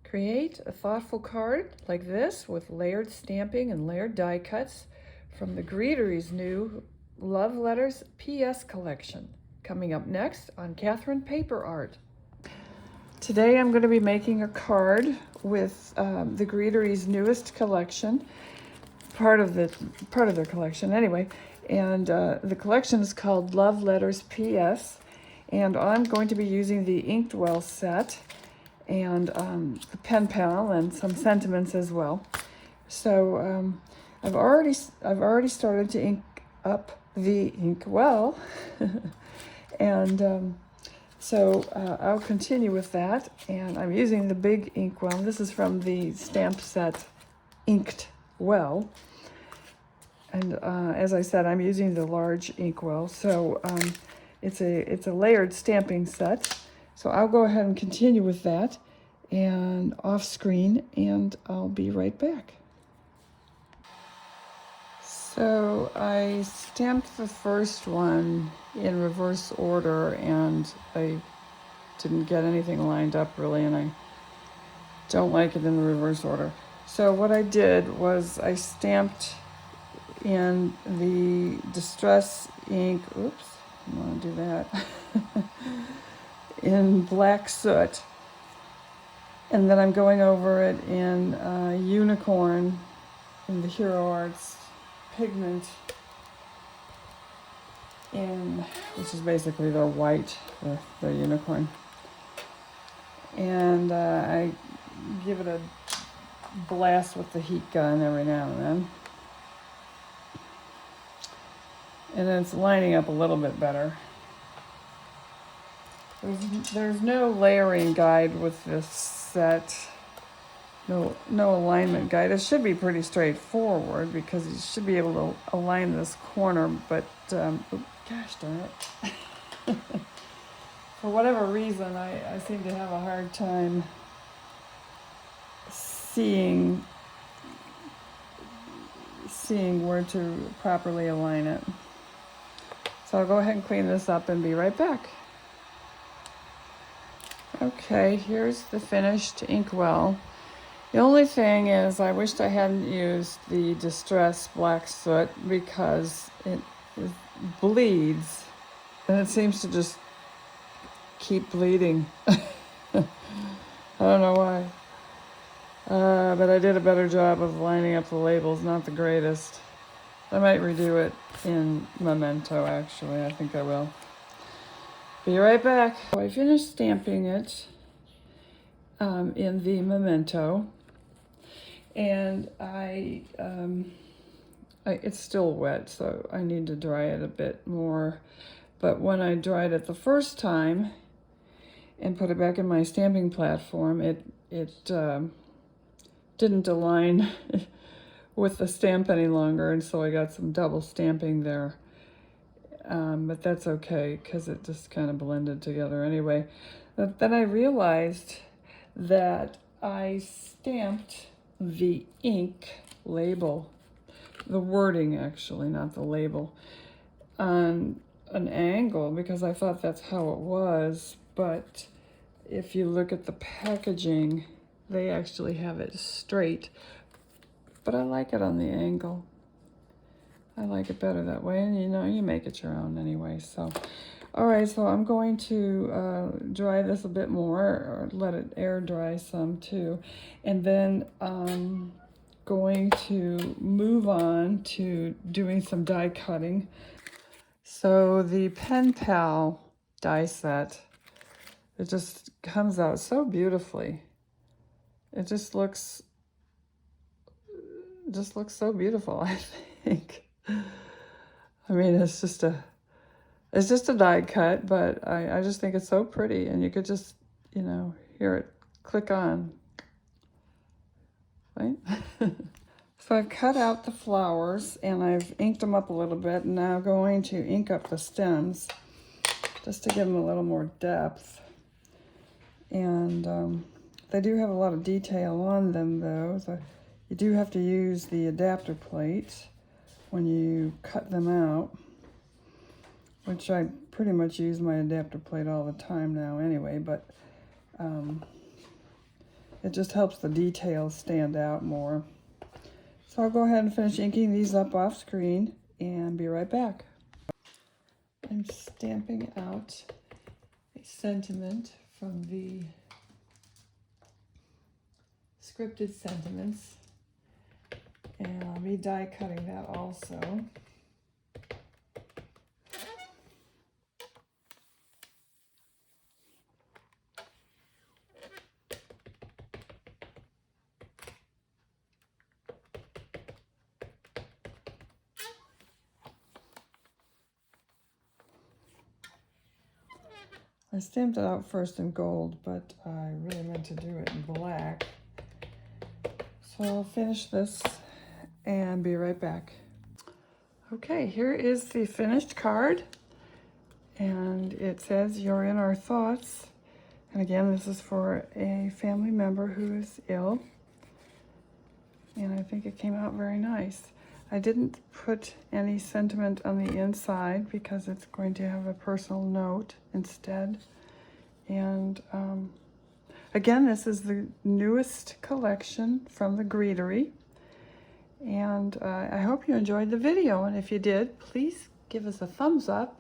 Create a thoughtful card like this with layered stamping and layered die cuts from the Greetery's new Love Letters PS collection. Coming up next on Catherine Paper Art. Today I'm going to be making a card with the Greetery's newest collection, part of their collection anyway, and the collection is called Love Letters PS, and I'm going to be using the Inkwell set and the pen pal and some sentiments as well. So I've already started to ink up the Inkwell, and so I'll continue with that. And I'm using the big Inkwell. This is from the stamp set Inked Well, and as I said, I'm using the large Inkwell. So it's a layered stamping set. So I'll go ahead and continue with that and off screen, and I'll be right back. So I stamped the first one in reverse order, and I didn't get anything lined up really, and I don't like it in the reverse order. So what I did was I stamped in the Distress ink, oops, I want to do that, in black soot, and then I'm going over it in Unicorn in the Hero Arts pigment, which is basically their white, their Unicorn, and I give it a blast with the heat gun every now and then, and then it's lining up a little bit better. There's no layering guide with this set, no alignment guide. It should be pretty straightforward because you should be able to align this corner, but gosh darn it. For whatever reason, I seem to have a hard time seeing where to properly align it. So I'll go ahead and clean this up and be right back. Okay, here's the finished Inkwell. The only thing is I wished I hadn't used the Distress Black Soot because it bleeds, and it seems to just keep bleeding. I don't know why. But I did a better job of lining up the labels, not the greatest. I might redo it in Memento, actually. I think I will. Be right back. So I finished stamping it in the Memento, and it's still wet, so I need to dry it a bit more. But when I dried it the first time and put it back in my stamping platform, it didn't align with the stamp any longer, and so I got some double stamping there. But that's okay because it just kind of blended together anyway. But then I realized that I stamped the ink label, the wording actually, not the label, on an angle because I thought that's how it was. But if you look at the packaging, they actually have it straight. But I like it on the angle. I like it better that way, and you make it your own anyway. So, all right, so I'm going to dry this a bit more, or let it air dry some too, and then I'm going to move on to doing some die cutting. So the Pen Pal die set, it just comes out so beautifully. It just looks so beautiful, I think. I mean, it's just a die cut, but I just think it's so pretty, and you could just, hear it click on, right? So I've cut out the flowers, and I've inked them up a little bit, and now going to ink up the stems, just to give them a little more depth. And they do have a lot of detail on them, though, so you do have to use the adapter plate when you cut them out, which I pretty much use my adapter plate all the time now anyway, but It just helps the details stand out more. So I'll go ahead and finish inking these up off screen and be right back. I'm stamping out a sentiment from the scripted sentiments, and I'll be die cutting that also. I stamped it out first in gold, but I really meant to do it in black. So I'll finish this and be right back. Okay, here is the finished card. And it says, "You're in our thoughts." And again, this is for a family member who is ill. And I think it came out very nice. I didn't put any sentiment on the inside because it's going to have a personal note instead. And again, this is the newest collection from the Greetery. And I hope you enjoyed the video. And if you did, please give us a thumbs up.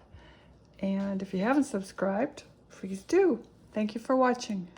And if you haven't subscribed, please do. Thank you for watching.